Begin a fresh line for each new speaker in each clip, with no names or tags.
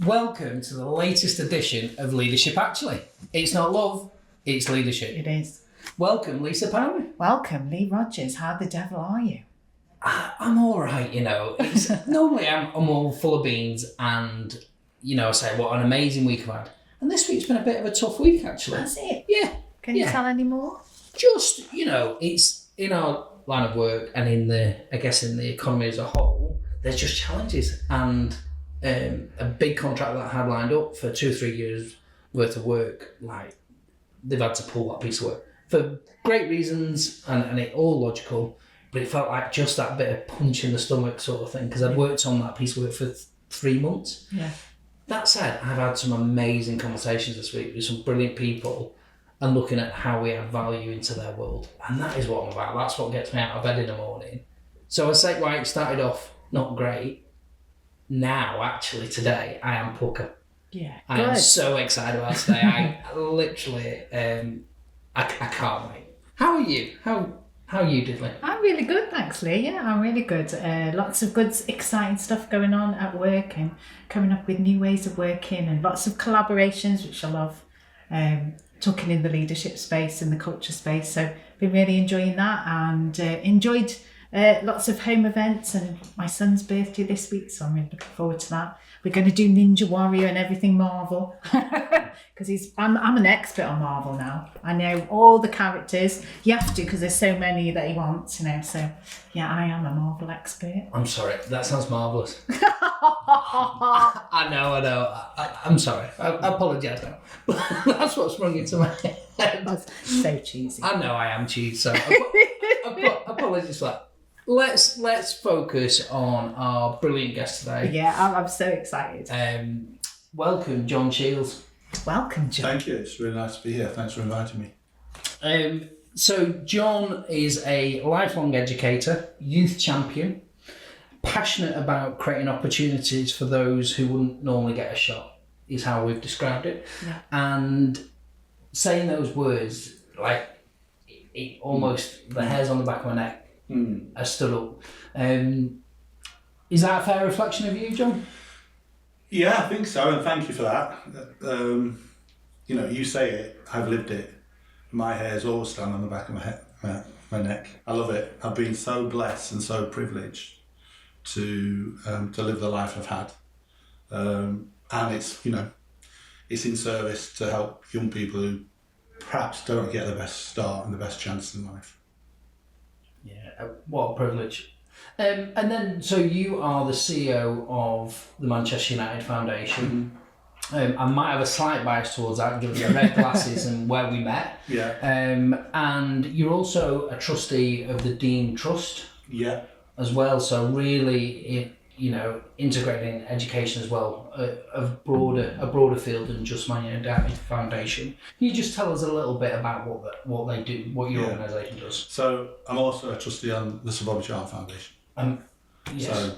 Welcome to the latest edition of Leadership Actually. It's not love, it's leadership.
It is.
Welcome, Lisa Powney.
Welcome, Lee Rogers. How the devil are you?
I'm all right, you know. Normally I'm all full of beans and, I say what an amazing week I've had. And this week's been a bit of a tough week, actually.
That's it?
Yeah.
Can you tell any more?
Just, it's in our line of work and in the economy as a whole, there's just challenges. And a big contract that I had lined up for 2 or 3 years worth of work, they've had to pull that piece of work for great reasons and it all logical, but it felt like just that bit of punch in the stomach sort of thing because I'd worked on that piece of work for 3 months.
Yeah.
That said, I've had some amazing conversations this week with some brilliant people and looking at how we add value into their world, and that is what I'm about. That's what gets me out of bed in the morning. So I say, it started off not great. Now, actually, today, I am pucker.
Yeah,
I am so excited about today. I literally, I can't wait. How are you? How are you, Diddley?
I'm really good, thanks, Lee. Yeah, I'm really good. Lots of good, exciting stuff going on at work and coming up with new ways of working and lots of collaborations, which I love. Talking in the leadership space and the culture space. So been really enjoying that and enjoyed lots of home events and my son's birthday this week, so I'm really looking forward to that. We're going to do Ninja Warrior and everything Marvel because I'm an expert on Marvel now. I know all the characters. You have to because there's so many that he wants, So yeah, I am a Marvel expert.
I'm sorry, that sounds marvellous. I know. I'm sorry. I apologise now. That's what sprung into my head.
That's so cheesy.
I know I am cheesy, so apologies for that. Let's focus on our brilliant guest today.
Yeah, I'm so excited.
Welcome, John Shiels.
Welcome, John.
Thank you. It's really nice to be here. Thanks for inviting me.
So John is a lifelong educator, youth champion, passionate about creating opportunities for those who wouldn't normally get a shot, is how we've described it.
Yeah. And
saying those words, it almost, the hairs on the back of my neck are stood up. Is that a fair reflection of you, John?
Yeah, I think so, and thank you for that. You say it, I've lived it. My hairs always stand on the back of my neck. I love it. I've been so blessed and so privileged to live the life I've had. And it's in service to help young people who perhaps don't get the best start and the best chance in life.
Yeah, what a privilege. And then, so you are the CEO of the Manchester United Foundation. Mm-hmm. I might have a slight bias towards that, given the red glasses and where we met.
Yeah.
And you're also a trustee of the Dean Trust.
Yeah.
As well, so really, integrating education as well, a broader field than just Man United Foundation. Can you just tell us a little bit about what they do, what your organisation does?
So I'm also a trustee on the Bobby Charlton Foundation.
Yes.
So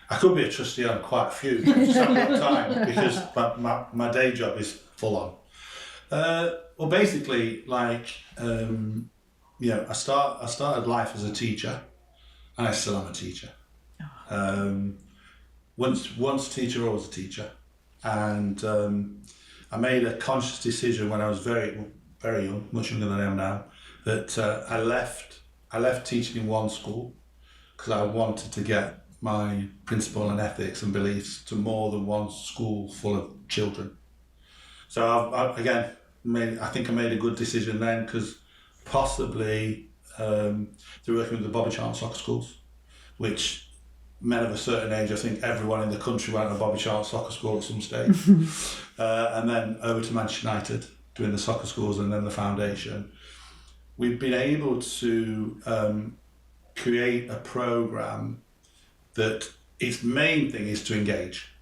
I could be a trustee on quite a few, but I just haven't got time because my day job is full on. Well, basically, I started life as a teacher, and I still am a teacher. Once a teacher, always a teacher. And I made a conscious decision when I was very, very young, much younger than I am now, that I left teaching in one school because I wanted to get my principle and ethics and beliefs to more than one school full of children. So I think I made a good decision then because possibly through working with the Bobby Charlton soccer schools, which men of a certain age, I think everyone in the country went to a Bobby Charlton soccer school at some stage. And then over to Manchester United, doing the soccer schools and then the foundation. We've been able to create a programme that its main thing is to engage.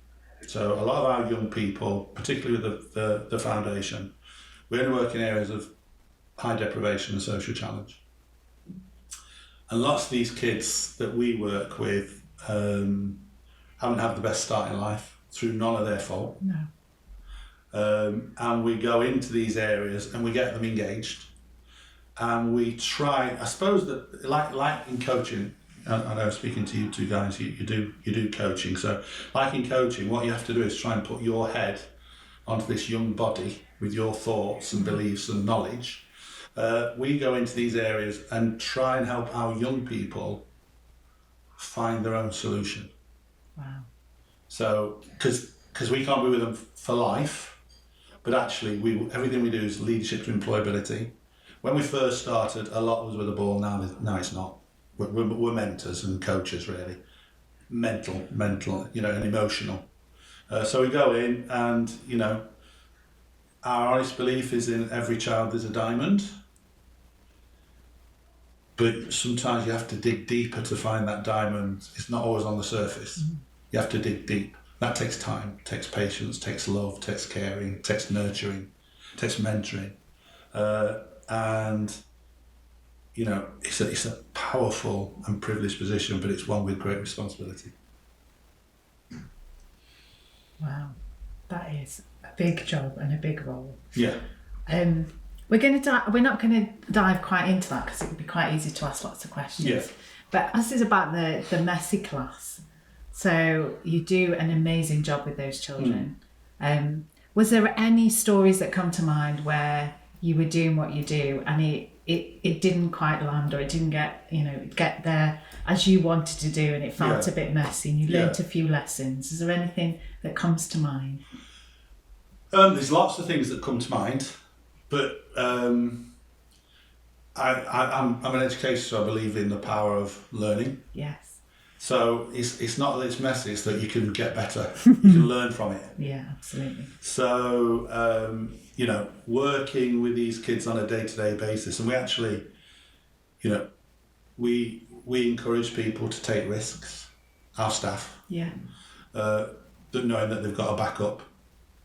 So a lot of our young people, particularly with the foundation, we only work in areas of high deprivation and social challenge. And lots of these kids that we work with haven't had the best start in life through none of their fault.
No.
And we go into these areas and we get them engaged. And we try, I suppose that like in coaching, I know speaking to you two guys, you do coaching. So like in coaching, what you have to do is try and put your head onto this young body with your thoughts and beliefs and knowledge. We go into these areas and try and help our young people find their own solution.
Wow.
So, because we can't be with them for life, but actually everything we do is leadership to employability. When we first started, a lot was with the ball, now it's not. We're mentors and coaches, really. Mental, and emotional. So we go in and, our honest belief is in every child there's a diamond. But sometimes you have to dig deeper to find that diamond. It's not always on the surface. Mm-hmm. You have to dig deep. That takes time, takes patience, takes love, takes caring, takes nurturing, takes mentoring. And it's a powerful and privileged position, but it's one with great responsibility.
Wow, that is a big job and a big role.
Yeah.
We're not going to dive quite into that because it would be quite easy to ask lots of questions.
Yeah.
But this is about the messy class. So you do an amazing job with those children. Was there any stories that come to mind where you were doing what you do and it didn't quite land, or it didn't get there as you wanted to do, and it felt a bit messy and you learnt a few lessons? Is there anything that comes to mind?
There's lots of things that come to mind, but I'm an educator, so I believe in the power of learning.
Yes.
So it's not that it's messy, it's that you can get better. You can learn from it.
Yeah, absolutely.
So, working with these kids on a day-to-day basis, and we actually, we encourage people to take risks, our staff.
Yeah.
Knowing that they've got a backup,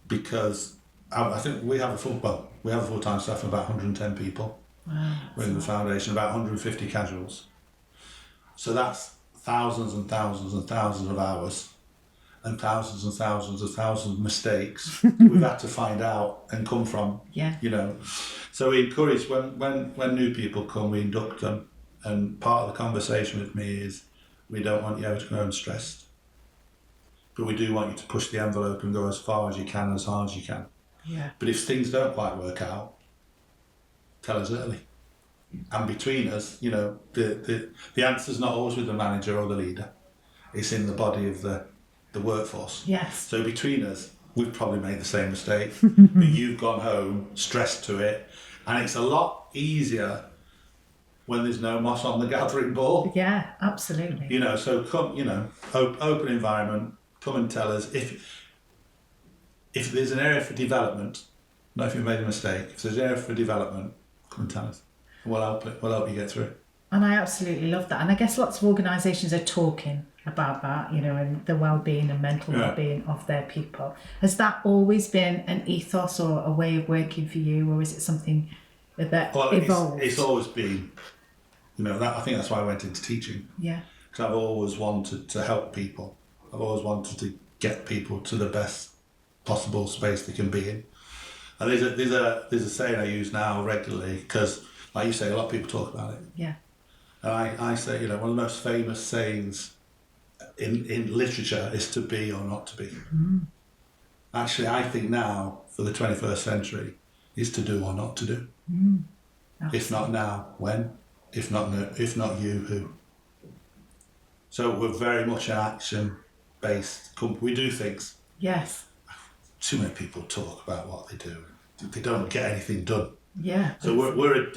because I think we have a full-time staff of about 110 people.
Wow.
Within the foundation, about 150 casuals. So that's thousands and thousands and thousands of hours and thousands and thousands of mistakes that we've had to find out and come from.
Yeah.
So we encourage when new people come, we induct them, and part of the conversation with me is we don't want you ever to go home stressed, but we do want you to push the envelope and go as far as you can, as hard as you can.
Yeah.
But if things don't quite work out, tell us early. And between us, the answer's not always with the manager or the leader. It's in the body of the workforce.
Yes.
So between us, we've probably made the same mistake. But you've gone home stressed to it. And it's a lot easier when there's no moss on the gathering ball.
Yeah, absolutely.
So come, open environment, come and tell us if there's an area for development, not if you've made a mistake, if there's an area for development, come and tell us. We'll help you get through it.
And I absolutely love that. And I guess lots of organisations are talking about that, and the well-being and mental well-being of their people. Has that always been an ethos or a way of working for you, or is it something that evolved?
It's always been, I think that's why I went into teaching.
Yeah.
Because I've always wanted to help people. I've always wanted to get people to the best possible space they can be in. And there's a saying I use now regularly, because like you say, a lot of people talk about it.
Yeah.
And I say, one of the most famous sayings in literature is to be or not to be.
Mm.
Actually, I think now, for the 21st century, is to do or not to do.
Mm.
If not now, when? If not you, who? So we're very much an action-based company. We do things.
Yes.
Too many people talk about what they do. They don't get anything done.
Yeah.
So I'm a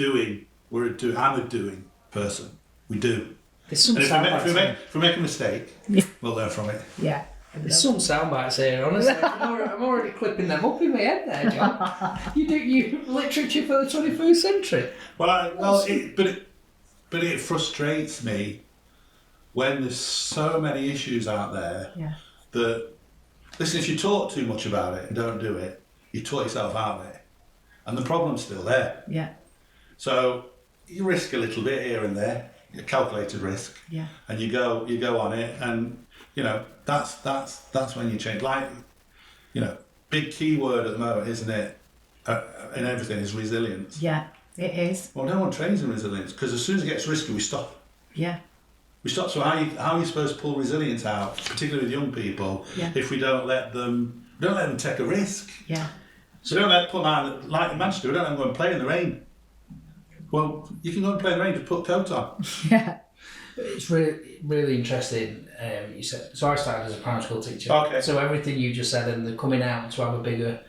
doing person. We do.
There's some
if we make a mistake, we'll learn from it.
Yeah.
There's some sound bites here, honestly. I'm already clipping them up in my head there, John. You literature for the 21st century.
But it frustrates me when there's so many issues out there that, listen, if you talk too much about it and don't do it, you talk yourself out of it. And the problem's still there.
Yeah.
So you risk a little bit here and there, a calculated risk.
Yeah.
And you go on it, and that's when you change. Like, big key word at the moment, isn't it? In everything is resilience.
Yeah, it is.
Well, no one trains in resilience, because as soon as it gets risky, we stop.
Yeah.
So how are you supposed to pull resilience out, particularly with young people, if we don't let them take a risk?
Yeah.
So don't put them out, like in Manchester, we don't let them go and play in the rain. Well, you can go and play in the rain, just put a coat on.
Yeah.
It's really, really interesting. You said, so I started as a primary school teacher.
Okay.
So everything you just said and the coming out to have a bigger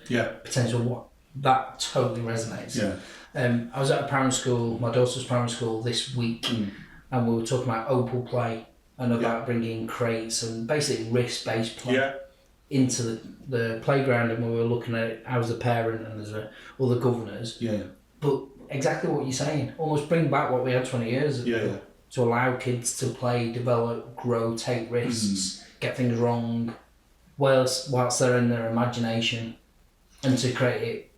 potential, that totally resonates.
Yeah.
I was at a primary school, my daughter's primary school this week, and we were talking about Opal play and about bringing crates and basically risk-based play into the playground, and we were looking at it. I was a parent and there's other governors.
Yeah.
But exactly what you're saying, almost bring back what we had 20 years ago.
Yeah.
To allow kids to play, develop, grow, take risks, get things wrong, whilst they're in their imagination, and to create it,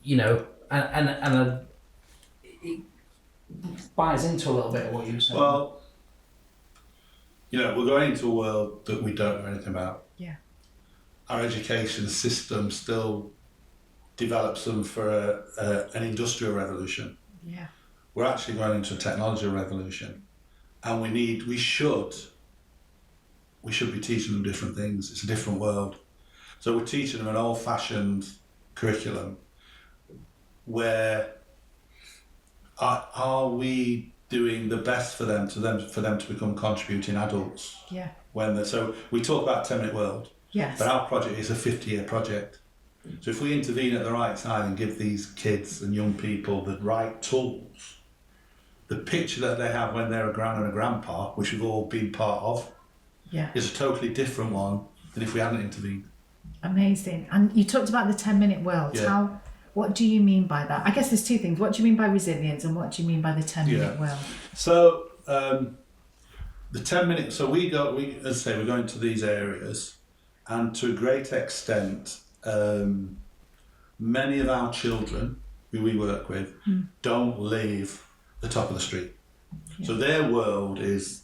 you know, and it buys into a little bit of what you were saying.
Well, you know, we're going into a world that we don't know anything about.
Yeah.
Our education system still develops them for an industrial revolution.
Yeah.
We're actually going into a technology revolution, and we should be teaching them different things. It's a different world. So we're teaching them an old-fashioned curriculum where are we doing the best for them to become contributing adults?
Yeah.
So we talk about 10-minute world,
Yes.
but our project is a 50-year project. So if we intervene at the right time and give these kids and young people the right tools, the picture that they have when they're a gran and a grandpa, which we've all been part of, is a totally different one than if we hadn't intervened.
Amazing. And you talked about the 10-minute world.
Yeah.
What do you mean by that? I guess there's two things. What do you mean by resilience, and what do you mean by the 10-minute world?
So the 10-minute. So as I say, we're going to these areas, and to a great extent, many of our children who we work with don't leave the top of the street. Yeah. So their world is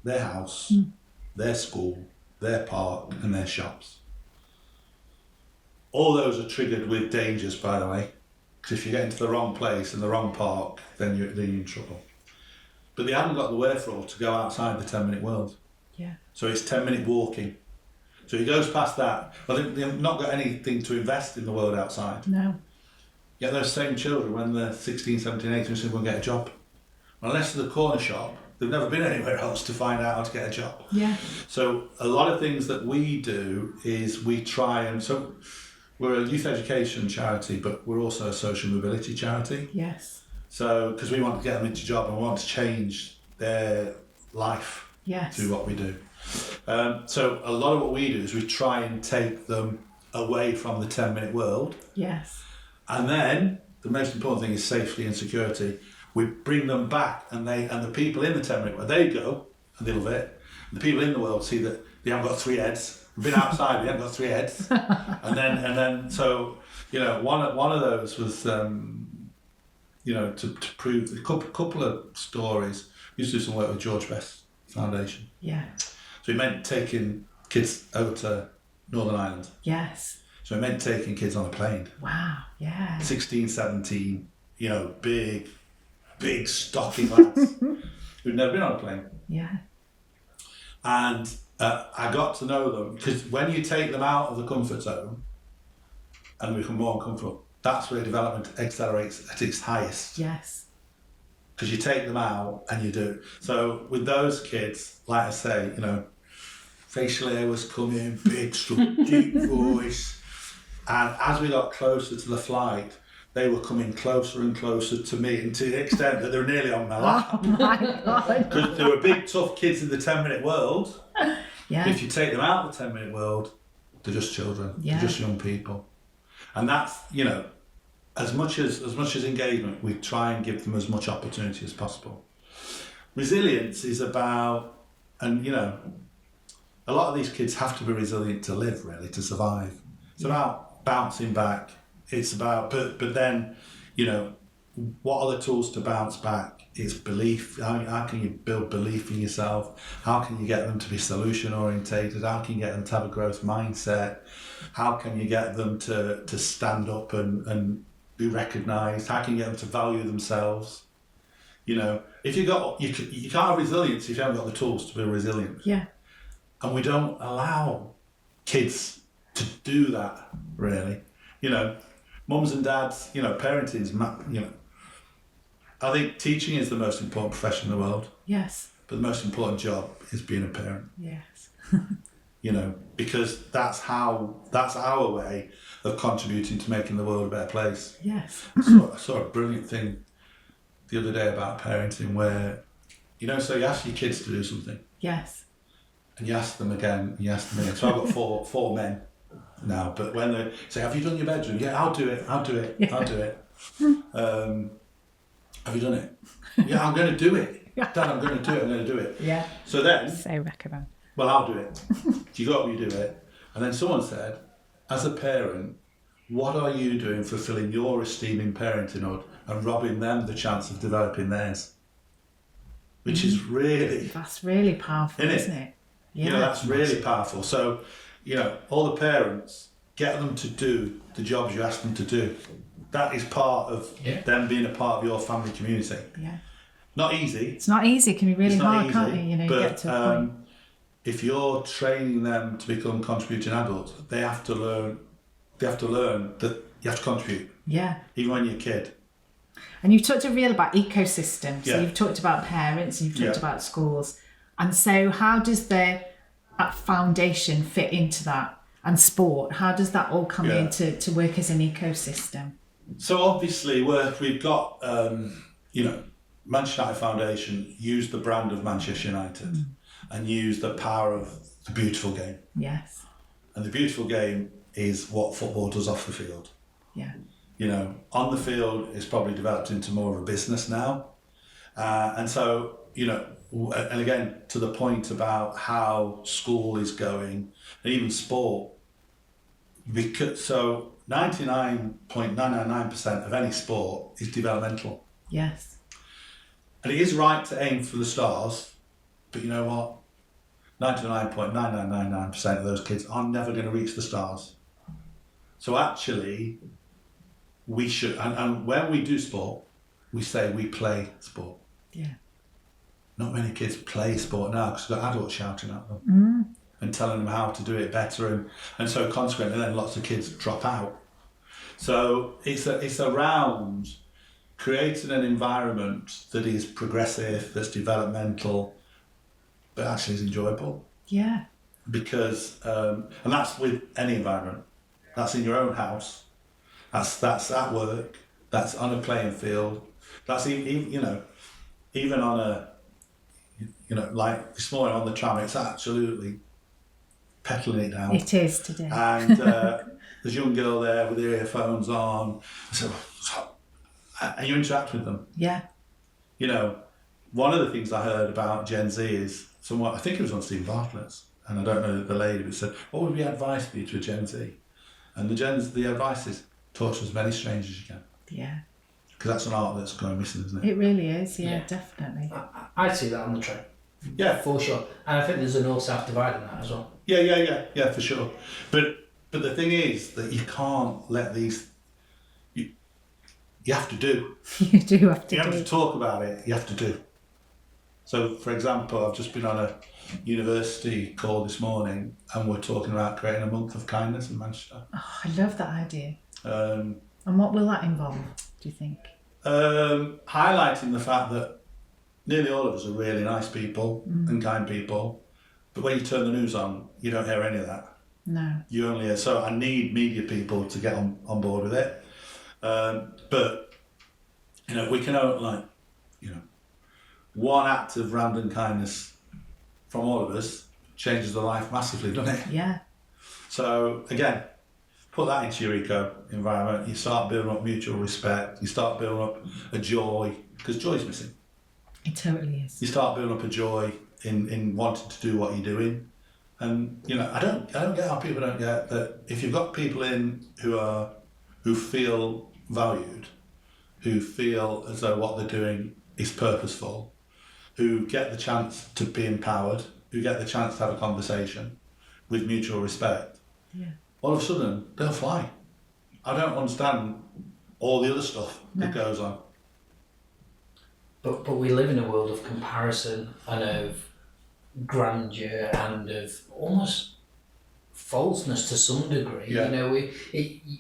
their house, their school, their park, and their shops. All those are triggered with dangers, by the way, because if you get into the wrong place and the wrong park, then you're in trouble. But they haven't got the wherewithal to go outside the 10-minute world.
Yeah.
So it's 10-minute walking. So he goes past that. Well, they've not got anything to invest in the world outside.
No.
Yet those same children, when they're 16, 17, 18, say, "We'll get a job." Unless they're the corner shop, they've never been anywhere else to find out how to get a job.
Yeah.
So a lot of things that we do is we try and... So we're a youth education charity, but we're also a social mobility charity.
Yes.
So, because we want to get them into a job and we want to change their life through what we do. So a lot of what we do is we try and take them away from the 10-minute world.
Yes.
And then the most important thing is safety and security. We bring them back, and the people in the 10-minute world, they go and they love it. And the people in the world see that they haven't got 3 heads. We've been outside, we haven't got 3 heads. and then so, you know, one of those was you know, to prove a couple of stories. We used to do some work with George Best Foundation.
Yeah.
So it meant taking kids over to Northern Ireland.
Yes.
So it meant taking kids on a plane.
Wow, yeah.
16, 17, you know, big stocky lads who'd never been on a plane.
Yeah.
And I got to know them, because when you take them out of the comfort zone and become more uncomfortable, that's where development accelerates at its highest.
Yes.
Because you take them out and you do. So with those kids, like I say, you know, facial hair was coming, big, deep voice. And as we got closer to the flight, they were coming closer and closer to me, and to the extent that they were nearly on my lap.
Oh my God.
Because they were big, tough kids in the 10-minute world.
Yeah.
If you take them out of the 10-minute world, they're just children.
Yeah.
They're just young people. And that's, you know, as much as engagement, we try and give them as much opportunity as possible. Resilience is about, and you know, a lot of these kids have to be resilient to live, really, to survive. It's about bouncing back. It's about, but then, you know, what are the tools to bounce back? It's belief. How can you build belief in yourself? How can you get them to be solution orientated? How can you get them to have a growth mindset? How can you get them to stand up and be recognised? How can you get them to value themselves? You know, if you can't have resilience if you haven't got the tools to be resilient.
Yeah.
And we don't allow kids to do that, really. You know, mums and dads, you know, parenting is, you know, I think teaching is the most important profession in the world.
Yes.
But the most important job is being a parent.
Yes.
You know, because that's our way of contributing to making the world a better place.
Yes.
I saw a brilliant thing the other day about parenting where, you know, so you ask your kids to do something.
Yes.
And you ask them again, you ask them again. So I've got four men now, but when they say, have you done your bedroom? Yeah, I'll do it. Have you done it? Yeah, I'm going to do it. Dad, I'm going to do it.
Yeah.
So then,
So recommend.
well, I'll do it. You go up, you do it. And then someone said, as a parent, what are you doing fulfilling your esteem in parenthood and robbing them the chance of developing theirs? Which is really...
That's really powerful, isn't it? Yeah.
You know, that's really powerful. So, you know, all the parents, get them to do the jobs you ask them to do. That is part of them being a part of your family community.
Yeah.
Not easy.
It's not easy. It can be really hard,
easy,
can't it? You know,
but,
you get to a point.
If you're training them to become contributing adults, they have to learn that you have to contribute.
Yeah.
Even when you're a kid.
And you've talked a real about ecosystems. So
Yeah.
you've talked about parents, you've talked
Yeah.
about schools. And so how does that foundation fit into that? And sport, how does that all come in to work as an ecosystem?
So obviously we've got, you know, Manchester United Foundation use the brand of Manchester United and use the power of the beautiful game.
Yes.
And the beautiful game is what football does off the field.
Yeah.
You know, on the field it's probably developed into more of a business now. And so, you know, and again, to the point about how school is going, and even sport, because so 99.999% of any sport is developmental.
Yes.
And it is right to aim for the stars, but you know what? 99.9999% of those kids are never going to reach the stars. So actually, we should, and when we do sport, we say we play sport.
Yeah.
Not many kids play sport now because they've got adults shouting at them and telling them how to do it better, and so consequently then lots of kids drop out. So it's around creating an environment that is progressive, that's developmental, but actually is enjoyable.
Yeah.
Because and that's with any environment. That's in your own house. That's at work. That's on a playing field. That's even you know, even on a, you know, like this morning on the tram, it's absolutely peddling it down.
It is today.
And there's a young girl there with the earphones on. So, and you interact with them.
Yeah.
You know, one of the things I heard about Gen Z is someone, I think it was on Steve Bartlett's, and I don't know the lady, but said, what would be advice for you to a Gen Z? And the advice is talk to as many strangers as you can.
Yeah.
Because that's an art that's going missing, isn't it?
It really is, yeah. Definitely.
I see that on the train.
Yeah.
For sure. And I think there's a north-south divide in that as well.
Yeah, for sure. But the thing is that you can't let these, you have to do.
You do have to
You have to talk about it, you have to do. So, for example, I've just been on a university call this morning and we're talking about creating a month of kindness in Manchester.
Oh, I love that idea.
And
what will that involve, do you think?
highlighting the fact that nearly all of us are really nice people and kind people, but when you turn the news on, you don't hear any of that.
No.
You only hear, so I need media people to get on board with it. But, you know, we can, like, you know, one act of random kindness from all of us changes the life massively, doesn't it?
Yeah.
So, again, put that into your eco environment. You start building up mutual respect. You start building up a joy, because joy's missing.
It totally is.
You start building up a joy in wanting to do what you're doing. And, you know, I don't get how people don't get that if you've got people in who feel valued, who feel as though what they're doing is purposeful, who get the chance to be empowered, who get the chance to have a conversation with mutual respect, all of a sudden they'll fly. I don't understand all the other stuff that goes on.
but we live in a world of comparison and of grandeur and of almost falseness to some degree.
Yeah.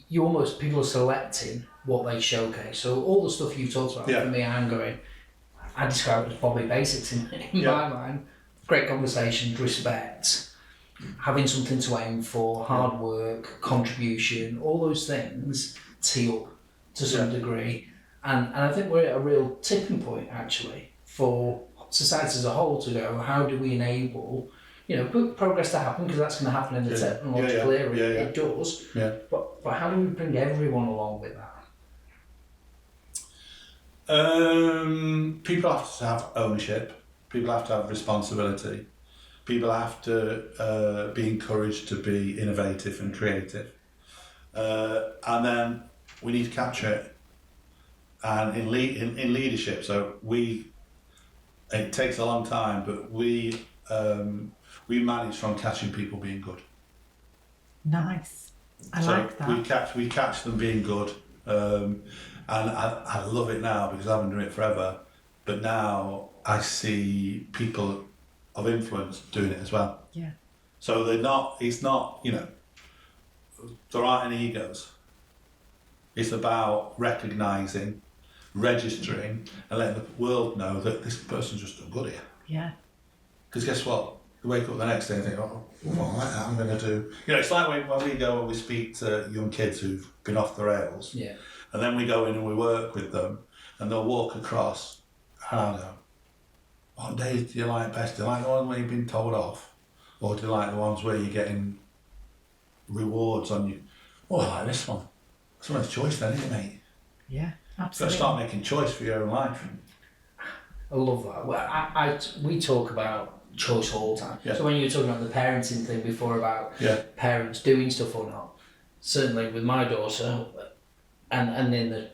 You know, people are selecting what they showcase. So all the stuff you've talked about, for me, I describe it as Bobby Basics in my mind. Great conversations, respect, having something to aim for, hard work, contribution, all those things tee up to some degree. And I think we're at a real tipping point, actually, for society as a whole to go, how do we enable, progress to happen, because that's going to happen in the technological era. It does.
Yeah.
But how do we bring everyone along with that?
People have to have ownership. People have to have responsibility. People have to be encouraged to be innovative and creative. And then we need to capture it. And in leadership, so it takes a long time, but we manage from catching people being good.
Nice. I like that.
We catch them being good. And I love it now because I've been doing it forever. But now I see people of influence doing it as well.
Yeah.
So it's not, there aren't any egos. It's about recognising, registering, and letting the world know that this person's just done good here.
Yeah.
Because guess what? You wake up the next day and think, oh, what I'm going to do. It's like when we speak to young kids who've been off the rails.
Yeah.
And then we go in and we work with them, and they'll walk across, and I'll go, what days do you like best? Do you like the ones where you've been told off? Or do you like the ones where you're getting rewards on you? Oh, I like this one. Someone's choice then, isn't it, mate?
Yeah, absolutely.
You've got to start making choice for your own life.
I love that. Well, we talk about choice all the time.
Yeah.
So when you were talking about the parenting thing before about parents doing stuff or not, certainly with my daughter and in the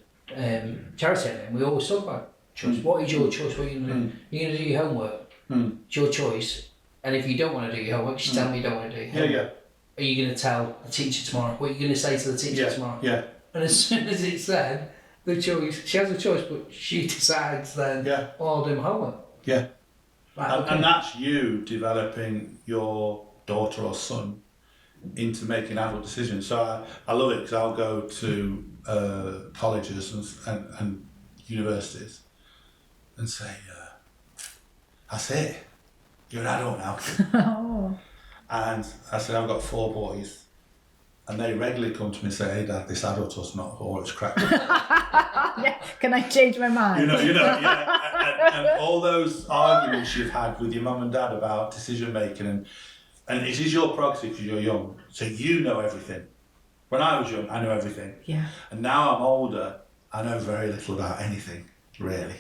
charity ending, we always talk about choice. What is your choice? What are you going to do? You're going to do your homework. It's your choice. And if you don't want to do your homework, just tell me you don't want to do your homework. Are you going to tell the teacher tomorrow? What are you going to say to the teacher tomorrow? Yeah. And as soon as it's said, the choice, she has a choice, but she decides then, I'll do my homework. Yeah. Right,
and that's you developing your daughter or son into making adult decisions. So I love it because I'll go to colleges and universities and say, that's it, you're an adult now.
Oh.
And I said, I've got 4 boys, and they regularly come to me and say, hey Dad, this adult stuff's not all it's crap.
Can I change my mind?
And all those arguments you've had with your mum and dad about decision making, and it is your prerogative because you're young, so you know everything. When I was young, I knew everything.
Yeah.
And now I'm older, I know very little about anything, really.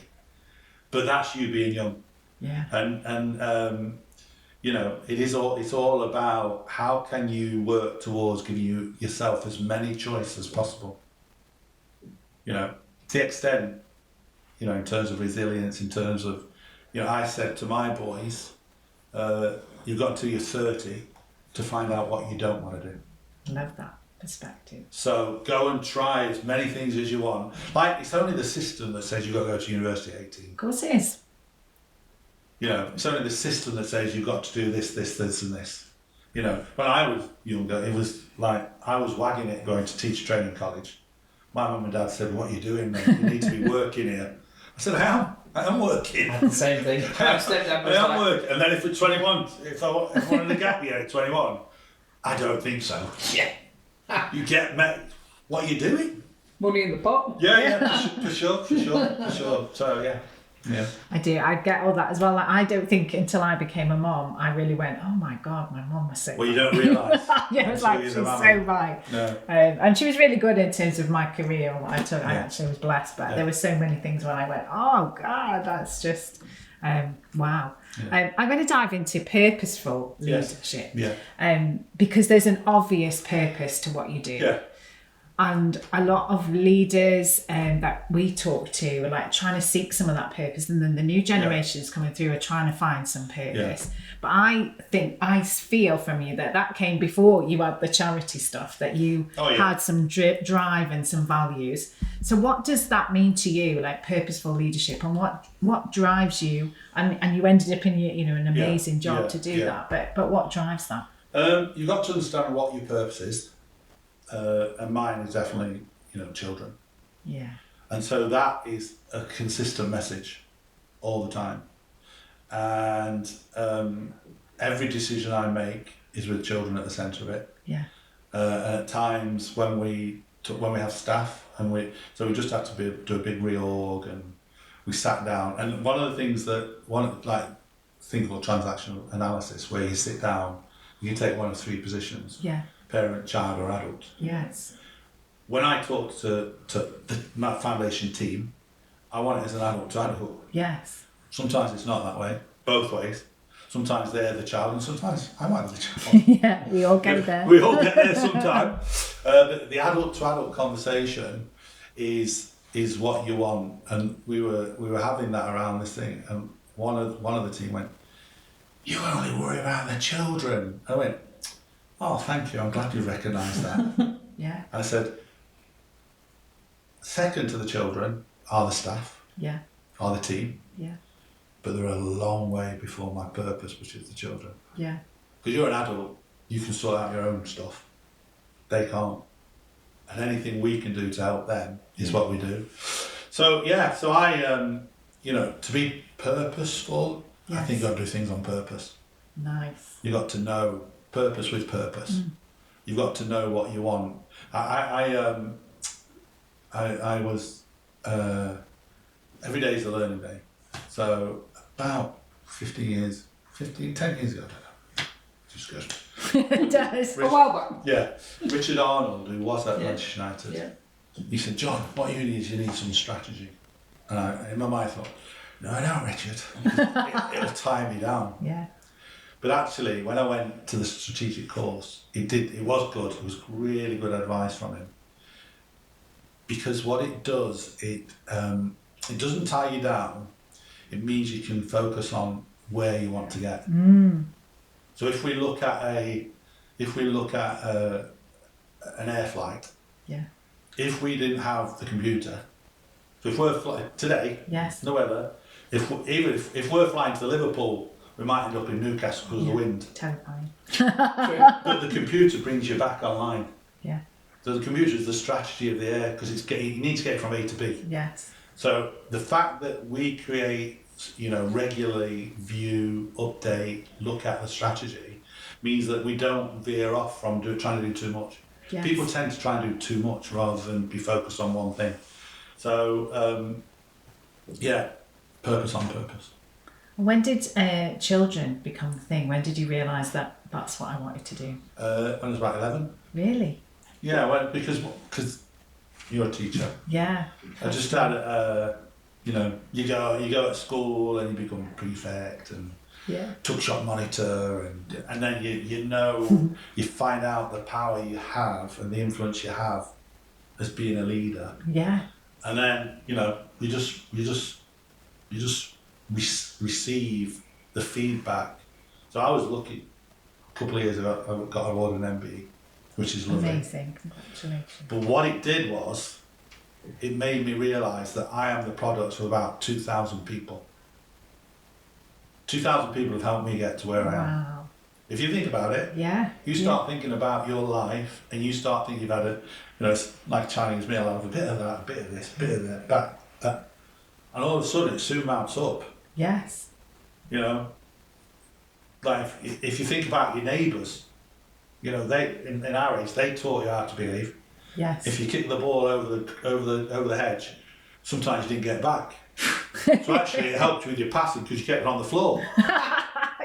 But that's you being young.
Yeah.
And it's all about how can you work towards giving yourself as many choices as possible. To the extent, in terms of resilience, in terms of, I said to my boys, you've got until you're 30 to find out what you don't want to do.
Love that perspective.
So go and try as many things as you want. Like, it's only the system that says you've got to go to university at 18.
Of course it is.
It's only the system that says you've got to do this, and this. When I was younger, it was like I was wagging it going to teacher training college. My mum and dad said, what are you doing, mate? You need to be working here. I said, I am working.
The same thing.
I am working. And then if at 21, if I wanted a gap year at 21, I don't think so.
Yeah.
You get what are you doing?
Money in the pot.
Yeah, for sure. So, yeah. Yeah.
I do. I get all that as well. Like, I don't think until I became a mom, I really went, oh my God, my mum was so
Well, you don't realise.
Yeah, it was like, she's so right.
No.
And she was really good in terms of my career and what I took. I actually was blessed, but there were so many things when I went, oh God, that's just, wow. Yeah. I'm going to dive into purposeful leadership.
Yeah.
Because there's an obvious purpose to what you do.
Yeah.
And a lot of leaders that we talk to are like trying to seek some of that purpose, and then the new generations coming through are trying to find some purpose. But I feel from you that came before you had the charity stuff, that you had some drive and some values. So what does that mean to you, like purposeful leadership, and what drives you? And you ended up in an amazing job to do that. But what drives that?
You've got to understand what your purpose is. And mine is definitely, children.
Yeah.
And so that is a consistent message all the time. And every decision I make is with children at the centre of it.
Yeah.
At times when we have staff and we just had to do a big reorg, and we sat down, and one of the things thing called transactional analysis, where you sit down, you take one of three positions.
Yeah.
Parent, child or adult.
Yes.
When I talk to my foundation team, I want it as an adult to adulthood.
Yes.
Sometimes it's not that way, both ways. Sometimes they're the child and sometimes I might be the child.
Yeah, we all get there.
We all get there sometime. But the adult to adult conversation is what you want. And we were having that around this thing, and one of the team went, "You only worry about the children." I went, "Oh, thank you, I'm glad you recognised that."
Yeah.
I said, second to the children are the staff,
Yeah.
are the team,
Yeah.
but they're a long way before my purpose, which is the children.
Yeah.
Because you're an adult, you can sort out your own stuff. They can't. And anything we can do to help them is what we do. So I, to be purposeful, I think you've got to do things on purpose.
Nice.
You've got to know purpose with purpose. You've got to know what you want. I was every day is a learning day. So about 10 years ago, just good.
It does.
A while back.
Yeah, Richard Arnold, who was at Manchester United,
Yeah.
he said, "John, what you need is some strategy." And in my mind I thought, "No, I don't, Richard. It'll tie me down."
Yeah.
But actually, when I went to the strategic course, it was good. It was really good advice from him. Because what it does, it doesn't tie you down. It means you can focus on where you want to get. So if we look at an air flight, if we didn't have the computer, so if we're flying today, no weather, if we're flying to Liverpool, we might end up in Newcastle because of the wind.
Terrifying.
But the computer brings you back online.
Yeah.
So the computer is the strategy of the air, because you need to get from A to B.
Yes.
So the fact that we create, regularly view, update, look at the strategy means that we don't veer off from trying to do too much.
Yes.
People tend to try and do too much rather than be focused on one thing. So, purpose on purpose.
When did children become the thing? When did you realise that that's what I wanted to do?
When I was about 11.
Really?
Yeah, well, because you're a teacher.
Yeah.
I just had, you go at school and you become prefect and took shop monitor, and then you find out the power you have and the influence you have as being a leader.
Yeah.
And then you just receive the feedback. So I was lucky. A couple of years ago, I got awarded an MBE, which is lovely.
Amazing, congratulations.
But what it did was, it made me realise that I am the product of about 2,000 people. 2,000 people have helped me get to where I am.
Wow.
If you think about it, you start thinking about your life, and you start thinking about it, it's like Chinese meal, I have a bit of that, a bit of this, a bit of that, that. And all of a sudden it soon mounts up.
Yes.
Like if you think about your neighbours, they in our age, they taught you how to behave.
Yes.
If you kick the ball over the hedge, sometimes you didn't get back. So actually it helped you with your passing because you kept it on the floor.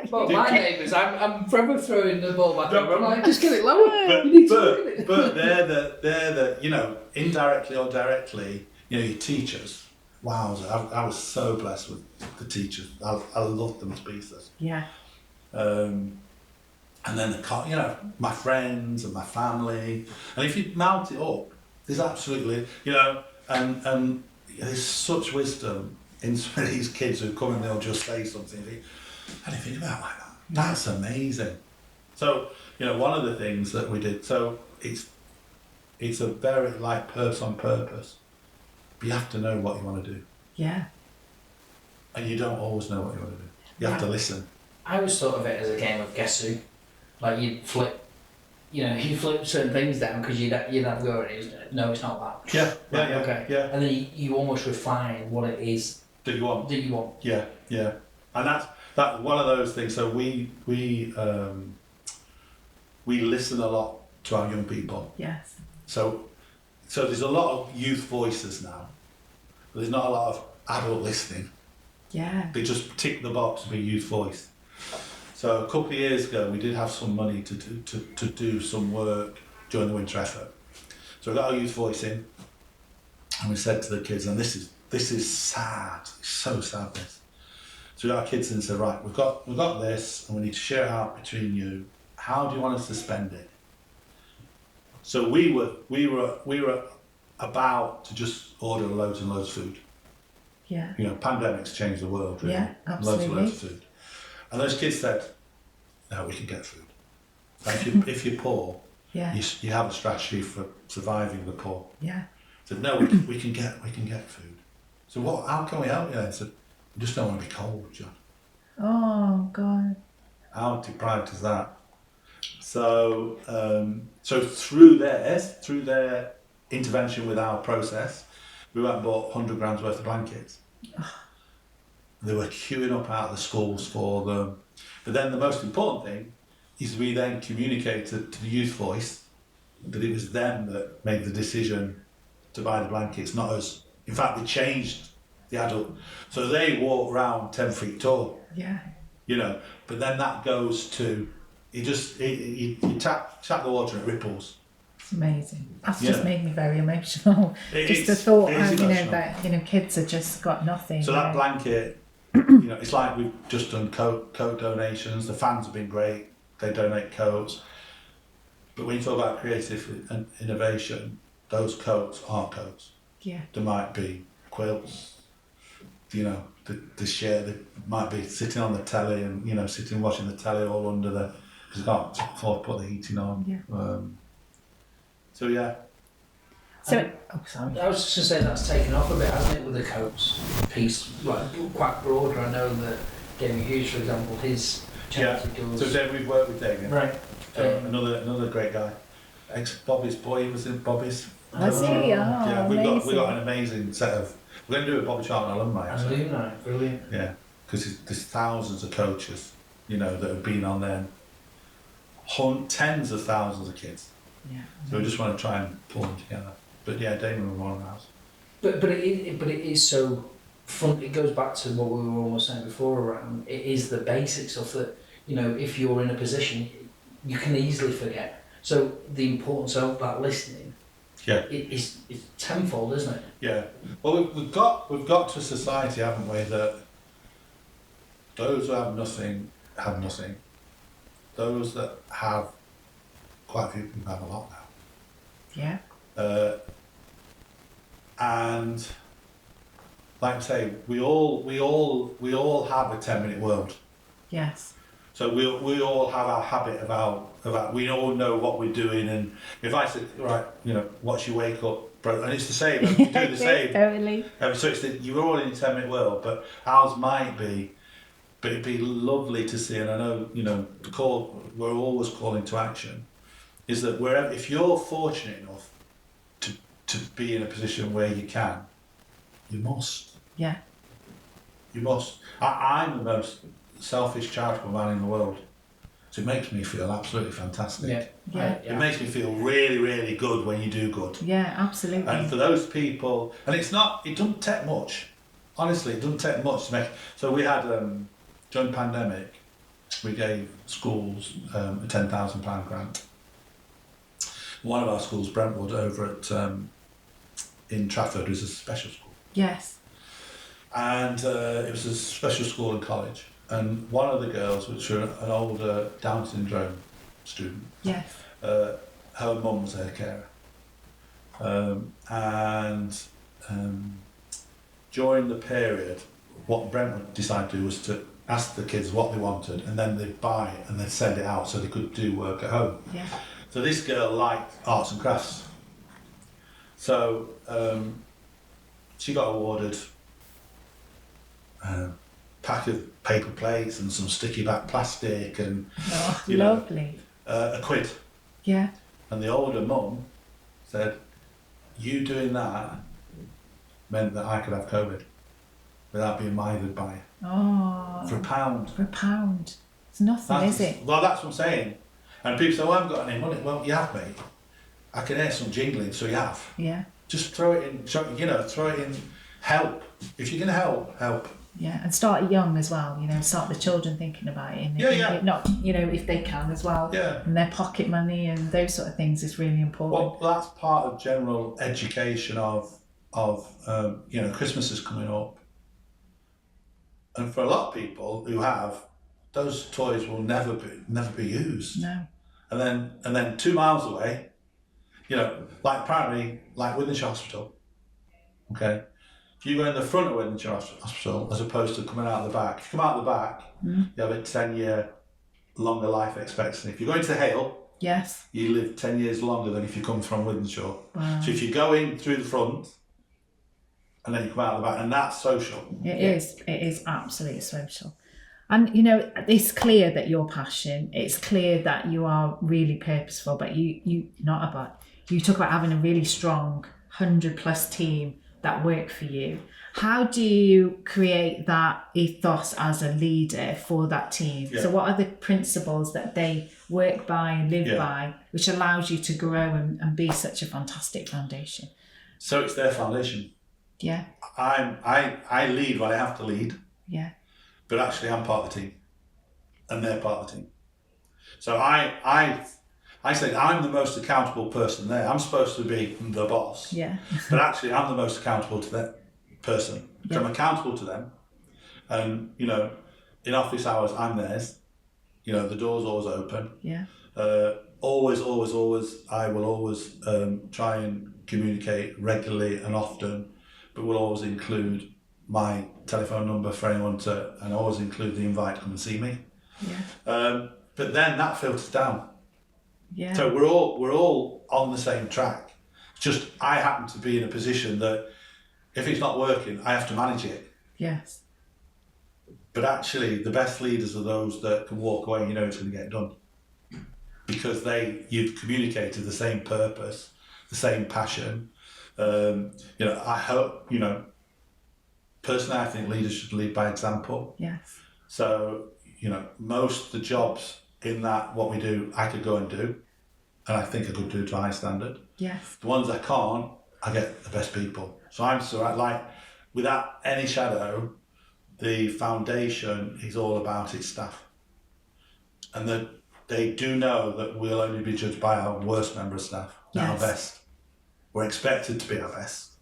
Well, my neighbours, I'm forever throwing the ball back over. I'm like, just get it lower. You need to look at it.
But they're the indirectly or directly, your teachers. Wow, I was so blessed with the teachers. I loved them to pieces.
Yeah.
And then my friends and my family. And if you mount it up, There's absolutely, and there's such wisdom in some of these kids who come and they'll just say something. You think, how do you think about it like that? That's amazing. So, one of the things that we did, so it's a very like purpose on purpose, but you have to know what you want to do.
Yeah.
And you don't always know what you want to do. You have to listen.
I always thought of it as a game of guess who. Like you'd flip, you flip certain things down because you'd have to go, no, it's not that.
Yeah,
Right, okay.
Yeah.
And then you almost refine what it is
that you want. Yeah. And that's one of those things. So we listen a lot to our young people.
Yes.
So there's a lot of youth voices now, but there's not a lot of adult listening.
Yeah.
They just tick the box to be youth voice. So a couple of years ago, we did have some money to do some work during the winter effort. So we got our youth voice in, and we said to the kids, and this is sad, it's so sad this. So we got our kids in and said, right, we've got this, and we need to share it out between you. How do you want us to spend it? So we were about to just order loads and loads of food.
Yeah.
Pandemics changed the world, really.
Yeah, absolutely.
Loads of food. And those kids said, no, we can get food. And if you're poor,
yeah,
you have a strategy for surviving the poor.
Yeah.
Said, no, we can get food. So how can we help you? I said, we just don't want to be cold, John.
Oh, God.
How deprived is that? So through their intervention with our process, we went and bought 100 grams worth of blankets. They were queuing up out of the schools for them. But then the most important thing is we then communicated to the youth voice that it was them that made the decision to buy the blankets, not us. In fact, they changed the adult. So they walk around 10 feet tall.
Yeah.
But then that goes to, you tap the water and it ripples.
It's amazing. That's just made me very emotional. Just the thought, that kids have just got nothing.
So that blanket, it's like we've just done coat donations. The fans have been great. They donate coats. But when you talk about creative and innovation, those coats aren't coats.
Yeah.
There might be quilts. The share that might be sitting on the telly and sitting watching the telly all under the, because they can't afford to put the heating on.
Yeah.
So yeah.
So
I was just going to say that's taken off a bit, hasn't it, with the coats piece, like quite broader. I know that Damien Hughes, for example, his charity does.
So we've worked with Damien.
Right.
Another great guy. Ex-Bobby's boy, he was in Bobby's.
Was he? Oh,
yeah, we've
amazing.
got an amazing set of. We're going to do a Bobby Charlton alumni. Actually.
Alumni, brilliant.
Yeah, because there's thousands of coaches, that have been on there. Tens of thousands of kids.
Yeah.
So we just want to try and pull them together. But yeah, Damien was one of ours.
But it is so front. It goes back to what we were almost saying before around. It is the basic stuff that if you're in a position, you can easily forget. So the importance of that listening.
Yeah.
It's tenfold, isn't it?
Yeah. Well, we've got to a society, haven't we, that those who have nothing have nothing. Those that have quite a few people have a lot now.
Yeah.
And like I say, we all have a 10-minute world.
Yes.
So we all have our habit about we all know what we're doing, and if I said, right, watch you wake up, bro, and it's the same, you do the same.
Totally.
So it's you're all in a 10-minute world, but ours might be, but it'd be lovely to see, and I know, the call, we're always calling to action, is that if you're fortunate enough to be in a position where you can, you must.
Yeah.
You must. I'm the most selfish, charitable man in the world. So it makes me feel absolutely fantastic.
Yeah.
It makes me feel really, really good when you do good.
Yeah, absolutely.
And for those people, and it doesn't take much. Honestly, it doesn't take much to make. So we had, during the pandemic, we gave schools a £10,000 grant. One of our schools, Brentwood, over at in Trafford, was a special school.
Yes.
And it was a special school and college. And one of the girls, which was an older Down syndrome student,
yes,
her mum was her carer. And during the period, what Brent would decide to do was to ask the kids what they wanted, and then they'd buy it and they'd send it out so they could do work at home.
Yeah.
So this girl liked arts and crafts. So she got awarded a pack of paper plates and some sticky back plastic and
Lovely.
a quid.
Yeah.
And the older mum said, you doing that meant that I could have COVID without being mithered by it.
Oh.
For £1.
For £1. It's nothing, is it?
Well, that's what I'm saying. And people say, well, I haven't got any money. Well, you have, mate. I can hear some jingling, so you have.
Yeah.
Just throw it in, throw it in, help. If you can help.
Yeah, and start it young as well, start the children thinking about it. And not, if they can as well.
Yeah.
And their pocket money and those sort of things is really important.
Well, that's part of general education of Christmas is coming up. And for a lot of people who have, those toys will never be used.
No.
And then 2 miles away, apparently, like Wythenshawe Hospital, okay? If you go in the front of Wythenshawe Hospital as opposed to coming out the back, if you come out the back, you have a 10-year longer life expectancy. If you go into Hale,
yes,
you live 10 years longer than if you come from Wythenshawe.
Wow.
So if you go in through the front and then you come out the back, and that's social.
It is absolutely social. And it's clear that your passion, it's clear that you are really purposeful, but you talk about having a really strong 100+ team that work for you. How do you create that ethos as a leader for that team?
Yeah.
So what are the principles that they work by and live by, which allows you to grow and be such a fantastic foundation?
So it's their foundation.
Yeah.
I lead when I have to lead.
Yeah.
But actually I'm part of the team and they're part of the team. So I say I'm the most accountable person there. I'm supposed to be the boss.
Yeah.
But actually I'm the most accountable to that person. Yeah. So I'm accountable to them. And, in office hours I'm theirs. The door's always open.
Yeah.
Always, I will always try and communicate regularly and often, but will always include my telephone number for anyone and always include the invite to come and see me.
Yeah.
But then that filters down.
Yeah.
So we're all on the same track. It's just I happen to be in a position that if it's not working, I have to manage it.
Yes.
But actually, the best leaders are those that can walk away and it's going to get done. Because you've communicated the same purpose, the same passion. I hope, personally, I think leaders should lead by example.
Yes.
So, most of the jobs in that, what we do, I could go and do. And I think I could do to a high standard.
Yes.
The ones I can't, I get the best people. So without any shadow, the foundation is all about its staff. And they do know that we'll only be judged by our worst member of staff, not our best. We're expected to be our best.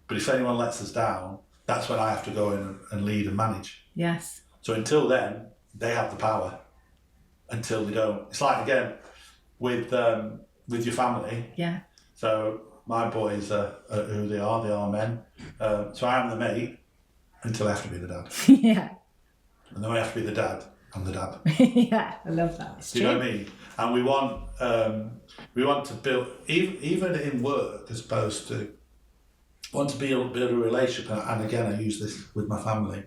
But if anyone lets us down, that's when I have to go in and lead and manage.
Yes.
So until then, they have the power. Until they don't. It's like, again, with your family.
Yeah.
So my boys are who they are men. So I am the mate until I have to be the dad.
Yeah.
And then when I have to be the dad, I'm the dad.
Yeah, I love that. It's
Do you know what I mean? And we want to build, even in work, as opposed to, want to build a relationship. And again, I use this with my family,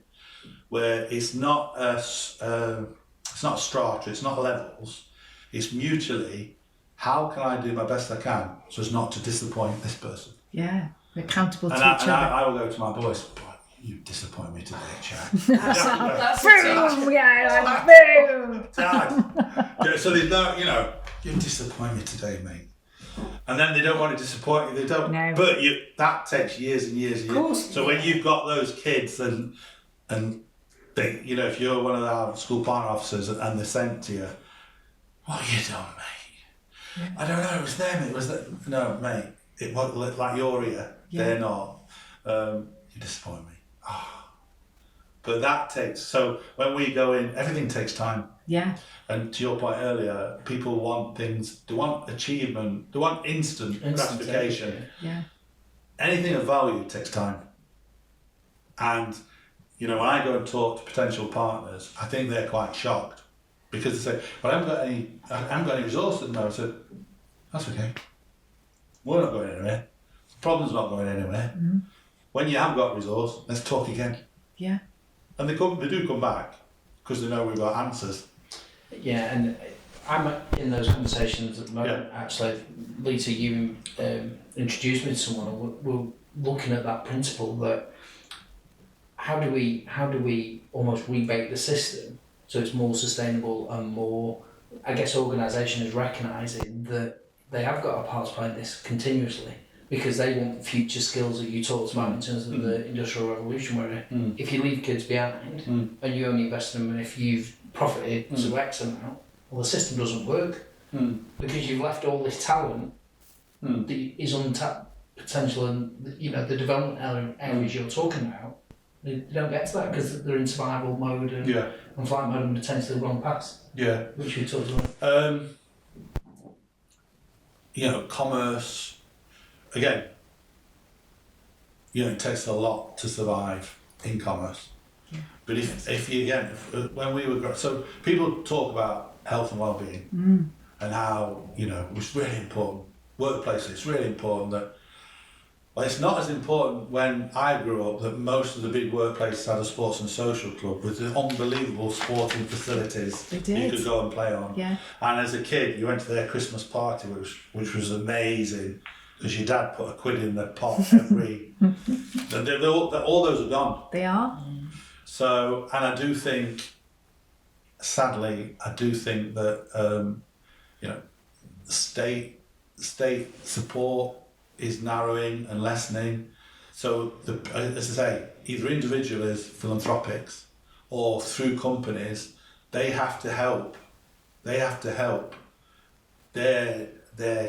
where it's not strata, it's not levels. It's mutually, how can I do my best I can so as not to disappoint this person?
Yeah, we're accountable to each other.
I will go to my boys, boy, you disappoint me today, Chad.
That's boom! Yeah, boom!
Dad. So there's no, you disappoint me today, mate. And then they don't want to disappoint you, they don't.
No.
But that takes years and years and years.
Of course.
So when you've got those kids and they, if you're one of our school partner officers and they're sent to you, what have you done, mate? Yeah. I don't know, it was them, no, mate, it was like you're here, they're not. You disappoint me. Oh. But that takes, so when we go in, everything takes time.
Yeah.
And to your point earlier, people want things, they want achievement, they want instant gratification.
Yeah.
Anything of value takes time. And, when I go and talk to potential partners, I think they're quite shocked because they say, well, I haven't got any resources now. I said, that's okay. We're not going anywhere. The problem's not going anywhere.
Mm-hmm.
When you haven't got resource, let's talk again.
Yeah.
And they do come back because they know we've got answers.
Yeah, and I'm in those conversations at the moment.
Yeah.
Actually, Lisa, you introduced me to someone, and we're looking at that principle that how do we almost rebate the system so it's more sustainable and more, I guess, organisation is recognising that they have got a part to play in this continuously because they want future skills that you talked about in terms of the Industrial Revolution, where if you leave kids behind and you only invest in them and if you've profited to X amount, well, the system doesn't work because you've left all this talent that is untapped potential, and the development areas you're talking about, they don't get to that because they're in survival mode and flight mode and potentially wrong paths. Yeah, which we talked about.
Commerce. Again, it takes a lot to survive in commerce. Yeah. But when we were growing, so people talk about health and well-being and how, it's really important. Workplace, it's really important that, well, it's not as important when I grew up that most of the big workplaces had a sports and social club with the unbelievable sporting facilities you could go and play on.
Yeah.
And as a kid, you went to their Christmas party, which was amazing. Because your dad put £1 in the pot every... all those are gone.
They are.
So, and I do think, sadly, that, state support is narrowing and lessening. So, as I say, either individuals, philanthropics, or through companies, they have to help their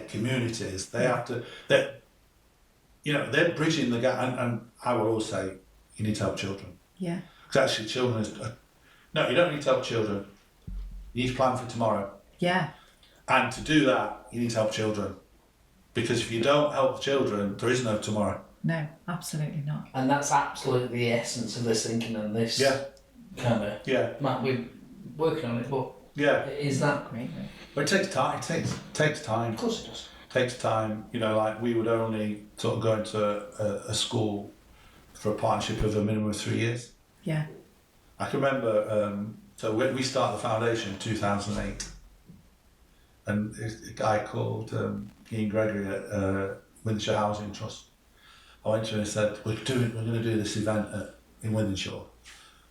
communities. They're bridging the gap, and I will always say you need to help children.
Yeah.
Because actually children no, you don't need to help children. You need to plan for tomorrow.
Yeah.
And to do that, you need to help children. Because if you don't help children, there is no tomorrow.
No, absolutely not.
And that's absolutely the essence of this thinking and this kind of... Matt, we're working on it, but is that...
Great.
But it takes time. It takes time.
Of course it does.
It takes time. Like we would only sort of go into a school for a partnership of a minimum of 3 years.
Yeah.
I can remember, so when we started the foundation in 2008, and a guy called Ian Gregory at Wythenshawe Housing Trust, I went to him and said, we're going to do this event in Wythenshawe.